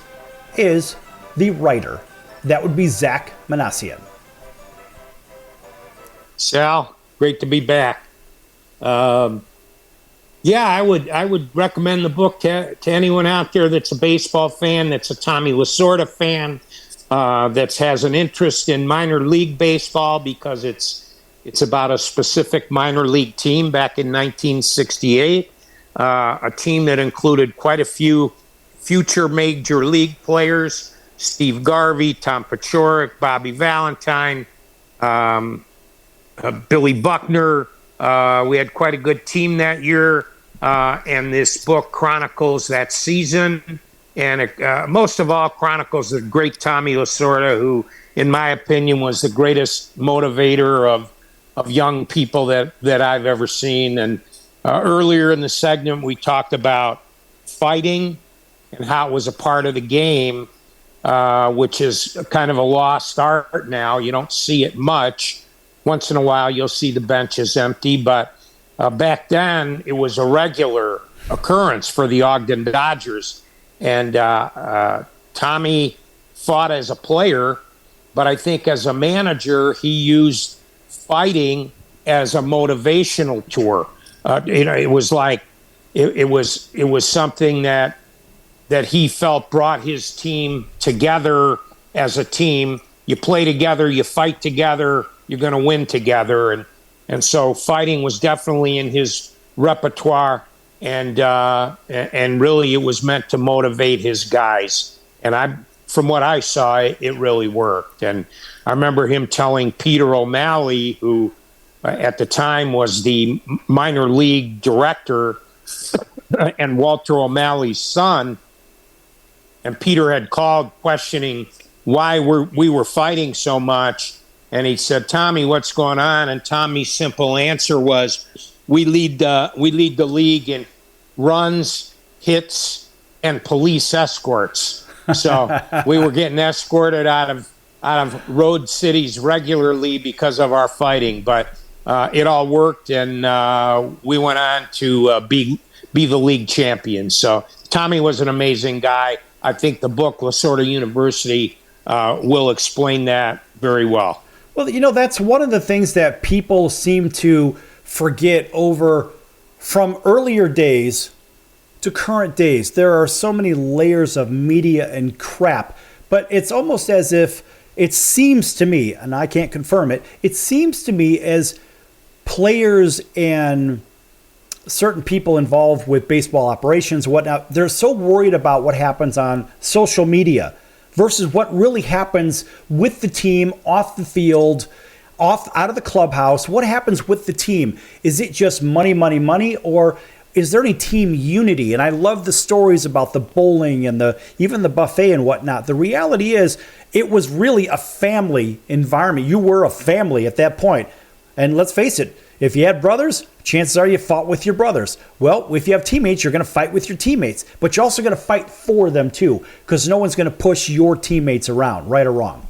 is the writer. That would be Zack Minasian. Sal, great to be back. I would recommend the book to anyone out there that's a baseball fan, that's a Tommy Lasorda fan, that has an interest in minor league baseball, because it's about a specific minor league team back in 1968. A team that included quite a few future major league players: Steve Garvey, Tom Paciorek, Bobby Valentine, Billy Buckner. We had quite a good team that year, and this book chronicles that season, and most of all chronicles the great Tommy Lasorda, who, in my opinion, was the greatest motivator of young people that I've ever seen. And earlier in the segment, we talked about fighting and how it was a part of the game, which is kind of a lost art now. You don't see it much. Once in a while, you'll see the benches empty, but back then, it was a regular occurrence for the Ogden Dodgers. And Tommy fought as a player, but I think as a manager, he used fighting as a motivational tool. It was like it was something that he felt brought his team together as a team. You play together, you fight together, you're going to win together, and so fighting was definitely in his repertoire, and really it was meant to motivate his guys. And from what I saw, it really worked. And I remember him telling Peter O'Malley, who at the time was the minor league director and Walter O'Malley's son, and Peter had called questioning why we were fighting so much. And he said, "Tommy, what's going on?" And Tommy's simple answer was, we lead the league in runs, hits, and police escorts. So we were getting escorted out of road cities regularly because of our fighting. But it all worked, and we went on to be the league champions. So Tommy was an amazing guy. I think the book Lasorda University will explain that very well. Well, that's one of the things that people seem to forget over from earlier days to current days. There are so many layers of media and crap, but it's almost as if it seems to me, and I can't confirm it, it seems to me as players and certain people involved with baseball operations and whatnot, they're so worried about what happens on social media versus what really happens with the team, off the field, out of the clubhouse. What happens with the team? Is it just money, money, money, or is there any team unity? And I love the stories about the bowling and even the buffet and whatnot. The reality is it was really a family environment. You were a family at that point. And let's face it, if you had brothers, chances are you fought with your brothers. Well, if you have teammates, you're going to fight with your teammates, but you're also going to fight for them too, because no one's going to push your teammates around, right or wrong.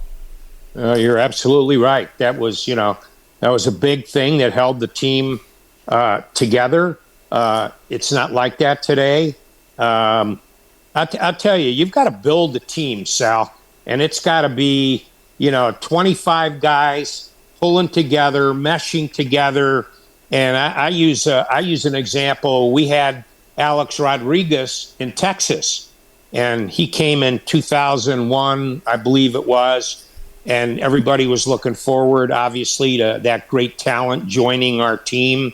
You're absolutely right. That was a big thing that held the team together. It's not like that today. I'll tell you, you've got to build a team, Sal, and it's got to be, 25 guys pulling together, meshing together. And I use an example. We had Alex Rodriguez in Texas, and he came in 2001, I believe it was, and everybody was looking forward, obviously, to that great talent joining our team.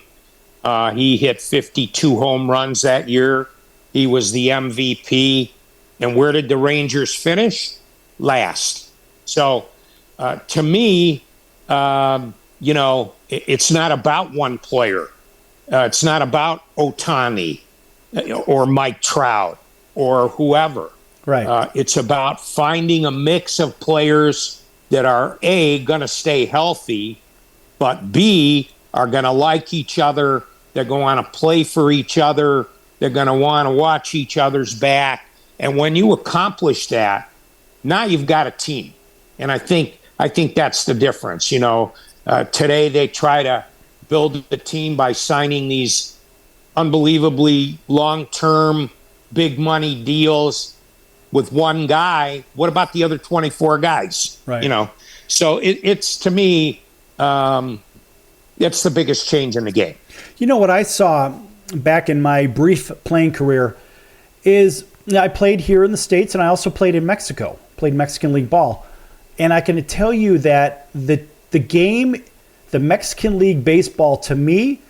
He hit 52 home runs that year. He was the MVP. And where did the Rangers finish? Last. So, to me, it's not about one player. It's not about Ohtani or Mike Trout or whoever. Right. It's about finding a mix of players that are, A, going to stay healthy, but B, are going to like each other. They're going to want to play for each other. They're going to want to watch each other's back. And when you accomplish that, now you've got a team. And I think that's the difference. Today they try to build a team by signing these unbelievably long-term, big money deals with one guy. What about the other 24 guys? Right. So it's to me, it's the biggest change in the game. What I saw back in my brief playing career is I played here in the States and I also played in Mexico, played Mexican League ball. And I can tell you that the game, the Mexican League baseball, to me,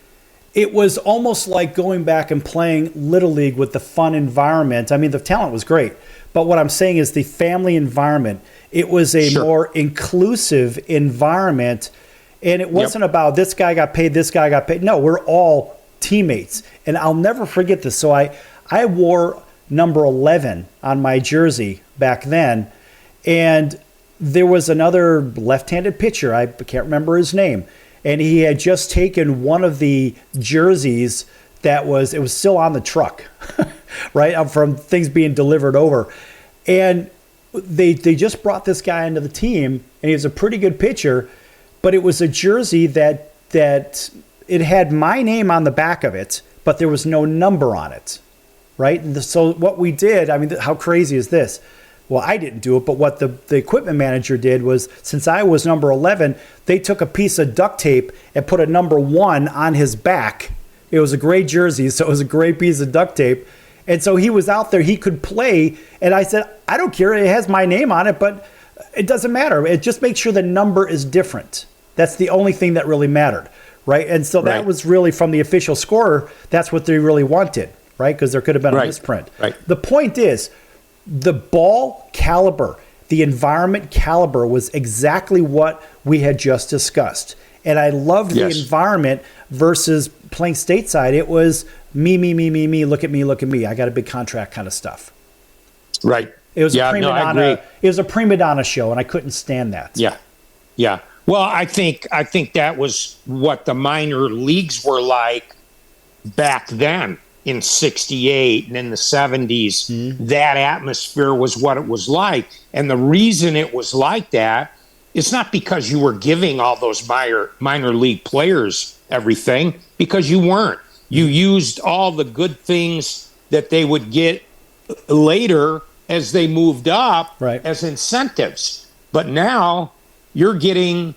it was almost like going back and playing Little League with the fun environment. I mean, the talent was great. But what I'm saying is the family environment. It was a more inclusive environment. And it wasn't about this guy got paid, this guy got paid. No, we're all teammates. And I'll never forget this. So I wore number 11 on my jersey back then. And there was another left-handed pitcher. I can't remember his name. And he had just taken one of the jerseys it was still on the truck, right? From things being delivered over. And they just brought this guy into the team, and he was a pretty good pitcher, but it was a jersey that it had my name on the back of it, but there was no number on it, right? And so what we did, I mean, how crazy is this? Well, I didn't do it, but what the equipment manager did was, since I was number 11, they took a piece of duct tape and put a number 1 on his back. It was a gray jersey, so it was a gray piece of duct tape. And so he was out there, he could play. And I said, I don't care, it has my name on it, but it doesn't matter. It just makes sure the number is different. That's the only thing that really mattered, right? And so that was really, from the official scorer, that's what they really wanted, right? Because there could have been a misprint. Right. The point is, the ball caliber, the environment caliber was exactly what we had just discussed. And I loved the environment versus playing stateside. It was me, look at me. I got a big contract kind of stuff. Right. It was a prima donna. It was a prima donna show, and I couldn't stand that. Yeah. Well, I think that was what the minor leagues were like back then. In 68 and in the 70s, that atmosphere was what it was like. And the reason it was like that is not because you were giving all those minor league players everything, because you weren't. You used all the good things that they would get later as they moved up as incentives. But now you're getting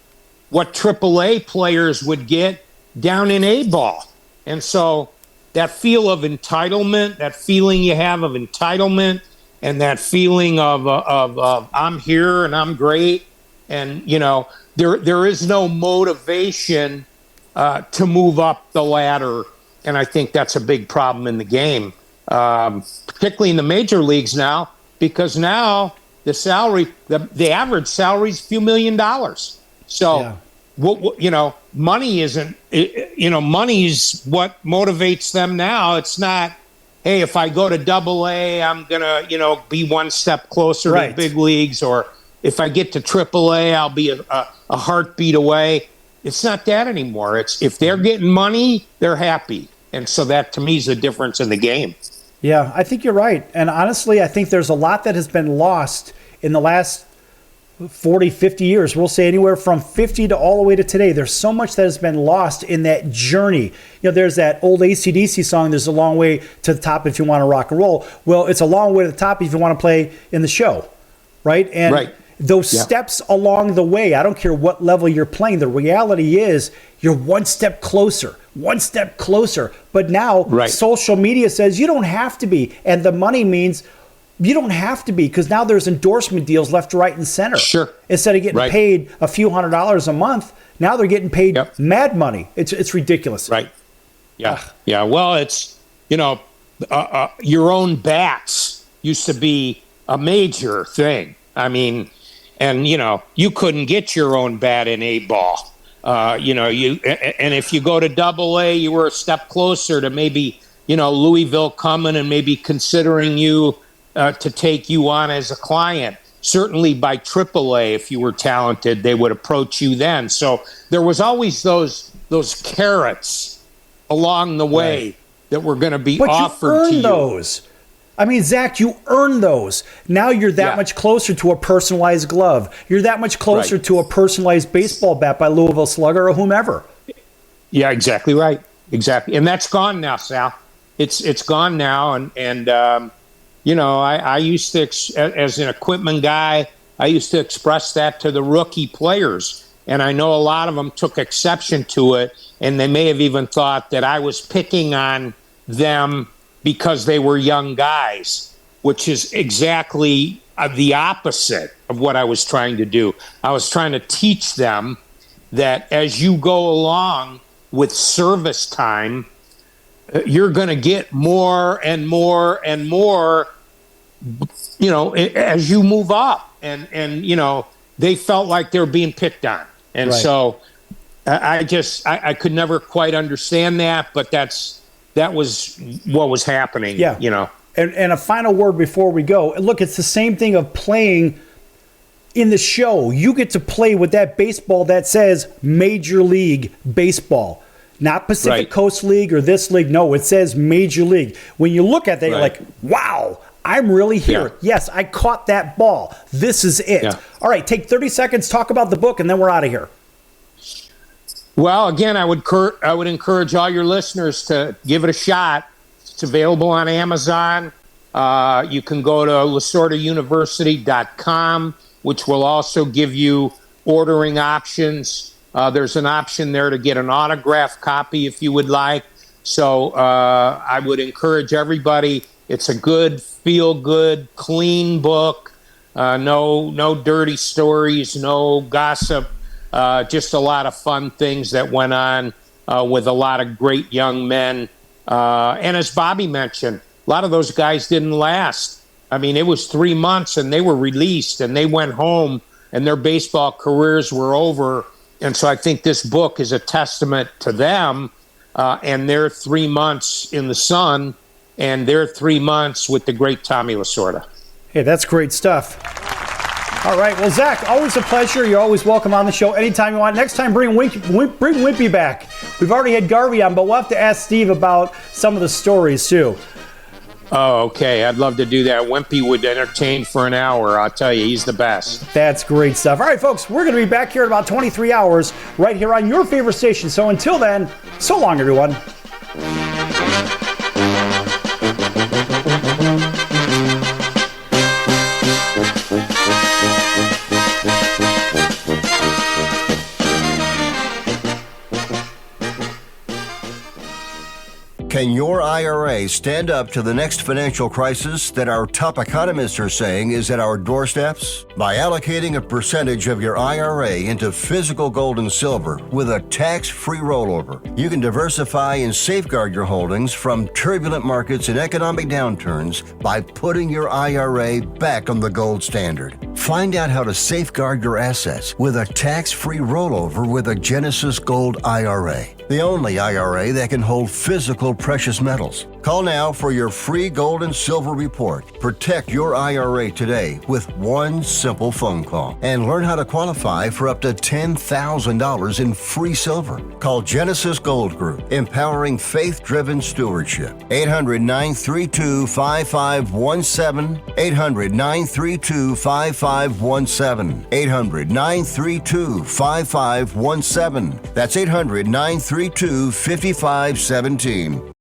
what AAA players would get down in A-ball. And so that feel of entitlement, that feeling you have of entitlement, and that feeling of I'm here and I'm great, and there is no motivation to move up the ladder, and I think that's a big problem in the game, particularly in the major leagues now, because now the average salary is a few $1 million. So. Money isn't, money's what motivates them now. It's not, hey, if I go to AA, I'm going to, be one step closer to the big leagues, or if I get to AAA, I'll be a heartbeat away. It's not that anymore. It's if they're getting money, they're happy. And so that, to me, is the difference in the game. Yeah, I think you're right. And honestly, I think there's a lot that has been lost in the last 40, 50 years. We'll say anywhere from 50 to all the way to today. There's so much that has been lost in that journey. There's that old AC/DC song, there's a long way to the top if you want to rock and roll. Well, it's a long way to the top if you want to play in the show, right? And those steps along the way, I don't care what level you're playing, the reality is you're one step closer. But now social media says you don't have to be. And the money means you don't have to be, because now there's endorsement deals left, right, and center. Sure. Instead of getting paid a few $100s a month, now they're getting paid mad money. It's ridiculous. Right. Yeah. Yeah. Well, it's, your own bats used to be a major thing. I mean, and, you couldn't get your own bat in A-ball. And if you go to Double-A, you were a step closer to maybe, Louisville coming and maybe considering you to take you on as a client. Certainly by AAA, if you were talented, they would approach you then. So there was always those carrots along the way that were going to be offered to you. Those. I mean, Zach, you earn those. Now you're that much closer to a personalized glove. You're that much closer to a personalized baseball bat by Louisville Slugger or whomever. Yeah, exactly right. Exactly. And that's gone now, Sal. It's gone now. And I used to, as an equipment guy, I used to express that to the rookie players. And I know a lot of them took exception to it. And they may have even thought that I was picking on them because they were young guys, which is exactly the opposite of what I was trying to do. I was trying to teach them that as you go along with service time, you're going to get more and more and more, as you move up. And they felt like they were being picked on. And so I could never quite understand that, but that was what was happening. Yeah. And a final word before we go. Look, it's the same thing of playing in the show. You get to play with that baseball that says Major League Baseball, not Pacific Coast League or this league. No, it says Major League. When you look at that, you're like, wow, I'm really here. Yes, I caught that ball. This is it. All right, take 30 seconds, talk about the book, and then we're out of here. Well, again, I would encourage all your listeners to give it a shot. It's available on Amazon. You can go to lasordauniversity.com, which will also give you ordering options. There's an option there to get an autographed copy if you would like. So I would encourage everybody. It's a good, feel-good, clean book. No dirty stories, no gossip. Just a lot of fun things that went on with a lot of great young men. And as Bobby mentioned, a lot of those guys didn't last. I mean, it was 3 months and they were released and they went home and their baseball careers were over. And so I think this book is a testament to them and their 3 months in the sun and their 3 months with the great Tommy Lasorda. Hey, that's great stuff. All right. Well, Zach, always a pleasure. You're always welcome on the show anytime you want. Next time, bring Wimpy back. We've already had Garvey on, but we'll have to ask Steve about some of the stories, too. Oh, okay. I'd love to do that. Wimpy would entertain for an hour. I'll tell you, he's the best. That's great stuff. All right, folks, we're going to be back here in about 23 hours right here on your favorite station. So until then, so long, everyone. Can your IRA stand up to the next financial crisis that our top economists are saying is at our doorsteps? By allocating a percentage of your IRA into physical gold and silver with a tax-free rollover, you can diversify and safeguard your holdings from turbulent markets and economic downturns by putting your IRA back on the gold standard. Find out how to safeguard your assets with a tax-free rollover with a Genesis Gold IRA, the only IRA that can hold physical precious metals. Call now for your free gold and silver report. Protect your IRA today with one simple phone call and learn how to qualify for up to $10,000 in free silver. Call Genesis Gold Group, empowering faith-driven stewardship. 800-932-5517. 800-932-5517. 800-932-5517. That's 800-932-5517.